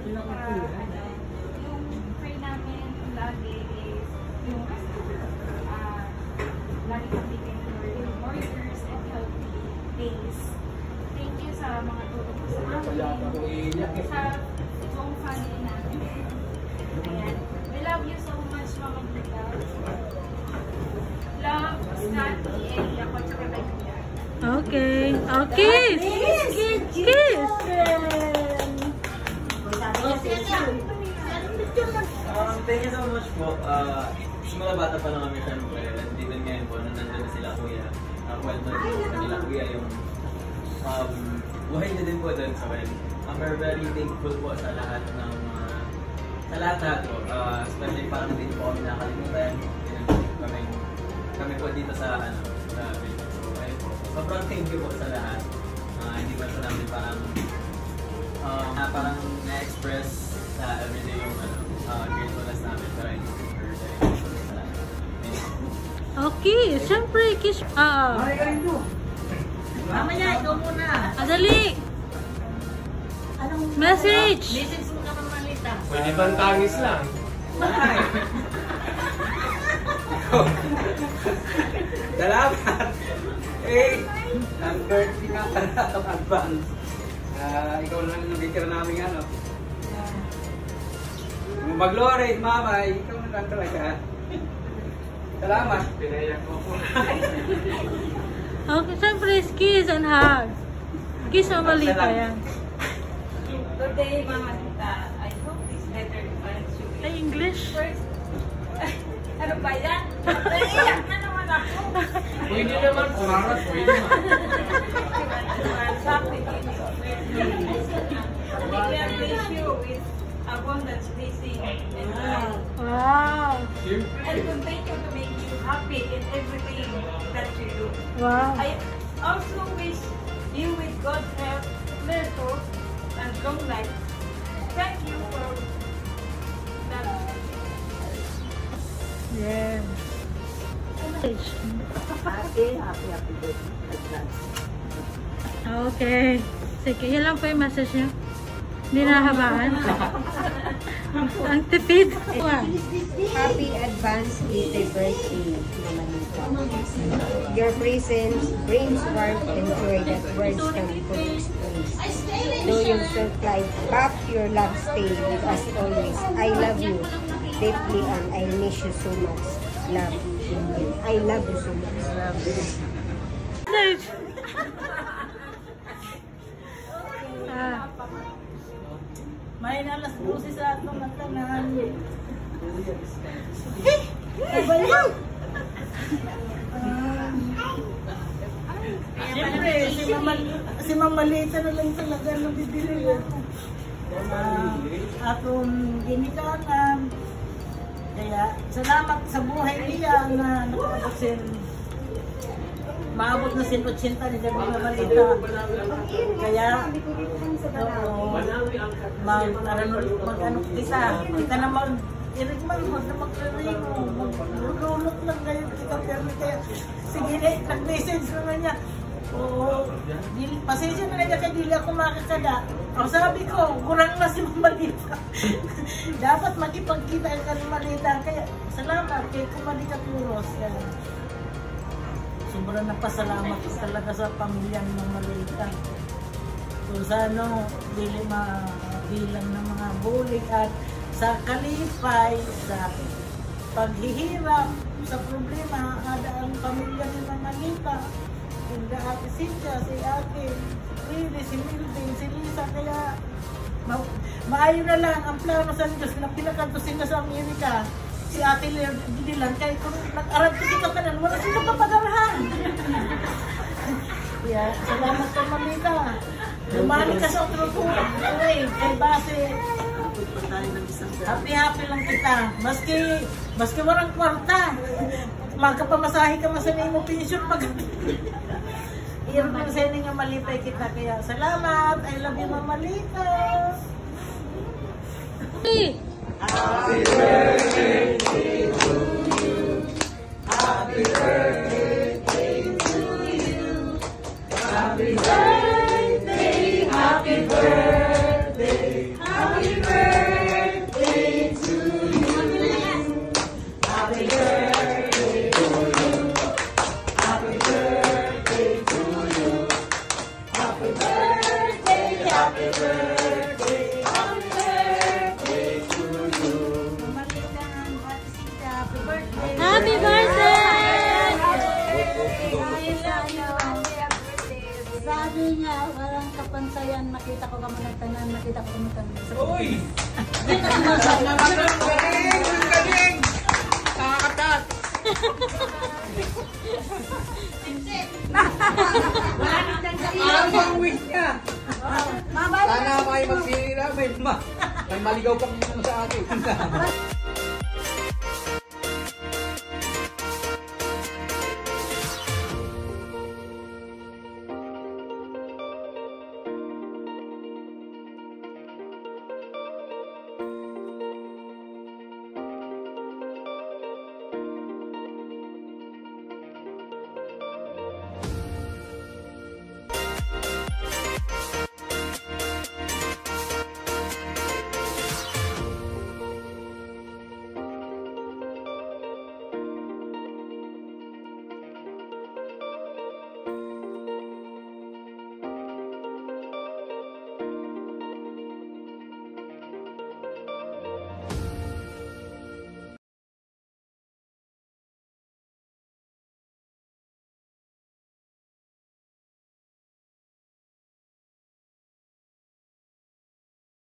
Yung pray namin lagi is yung lagi kang bigyan for more years and healthy days. Thank you sa mga tulong ko sa amin, sa buong family namin. Ayan. We love you so much, Mama Grita. Love, Scotty, Ellie, ako, tsaka Kaya. Okay. Oh, kiss! Kiss! Thank you so much po. Simula bata pa lang kami syempre. Dito ngayon po, nandun na sila kuya. Kwento nila kuya yung buhay niya din po doon sa well. We're very thankful po sa lahat ng sa lahat po. Especially parang din po kami nakalimutan. Kami po dito sa video. So ayun po. Sobrang thank you po sa lahat. Hindi ba sa namin parang na-express sa everyday yung gratefulness namin. Pero hindi po sa lahat. Okay, siyempre, kiss. Mamaya, ikaw muna. Adali! Message! Message mo ka Malita. Pwede bang tangis lang? Salamat! Ang birthday nga pala ang advance. Ikaw lang yung bigyan namin ano. Mag-glory, mama, ikaw na lang talaga. Salamat. Pinayak mo po. Okay, siyempre, kiss and hug. Kiss ang Malita yan. Today, Mama Grita, I hope this letter finds you. Ay, English? First, ano ba yan? Naiyak na naman ako. Pwede naman, kumakas, pwede naman. May I wish you with abundance, blessing, and love. Wow! And continue to make you happy in everything that you do. Wow! I also wish you with God's help, miracles, and long life. Thank you for that. Yeah. Happy birthday. Okay. Sige, yan lang po yung message niya. Hindi nahabaan. Ang tipid. Happy advance birthday, Mama Lita. Your presence brings warmth and joy that words can put express. Know yourself like back your love stay with us always. I love you deeply and I miss you so much. Love you. I love you so much. Love you. Message. May nalas busi sa atong matanan. Siyempre, si Mama Lita na lang talaga nang bibili ako. Atong ginikanan. Kaya, salamat sa buhay niya na nakakasin. Maabot na sin 80 ni Mama Malita. Kaya, mag-ano kita na mag-irigman mo, na mag-rimo, mag-rulot lang kayo, kita permi kaya. Sige na, nag-message na niya. Oo, pasensya na niya kaya dili ako makakada. Ang sabi ko, kurang na si Mama Malita. Dapat makipagkita ka ni Malita. Kaya, salamat kay Kumalika Puros. Sobrang napasalamat ko talaga sa pamilya ng Mama Malita. So sa dili mabilang ng mga bulig at sa kalipay, sa paghihirap, sa problema, ada ang pamilya ni Mama Malita. Hindi Ate Cynthia, si Ate Rili, si Mildin, si Lisa, kaya maayo na lang ang plano sa Diyos na pinakantusin na sa Amerika. Si Ate Lilan, kahit kung nag-arab ko dito ka nan, wala sila papagarahan. Yeah, salamat ka, Mamita. Lumali ka sa otro-turo. Kay base, happy-happy lang kita. Maski walang kwarta. Magkapamasahe ka masanay mo pension pag iyon mo sa inyo nga malipay kita. Kaya salamat. I love you, Mama Lita. Happy birthday to you. Happy birthday to you. Happy birthday, happy birthday, happy birthday. Happy birthday, happy birthday to you. Happy birthday! Happy birthday! Sabi niya, walang kapansayan, makita ko kamo nagtanan, makita ko kamo nagtanan. Uy! Galing! Nakakatat! Ang wish niya! Sana kayo magsira, may maligaw pang sa akin.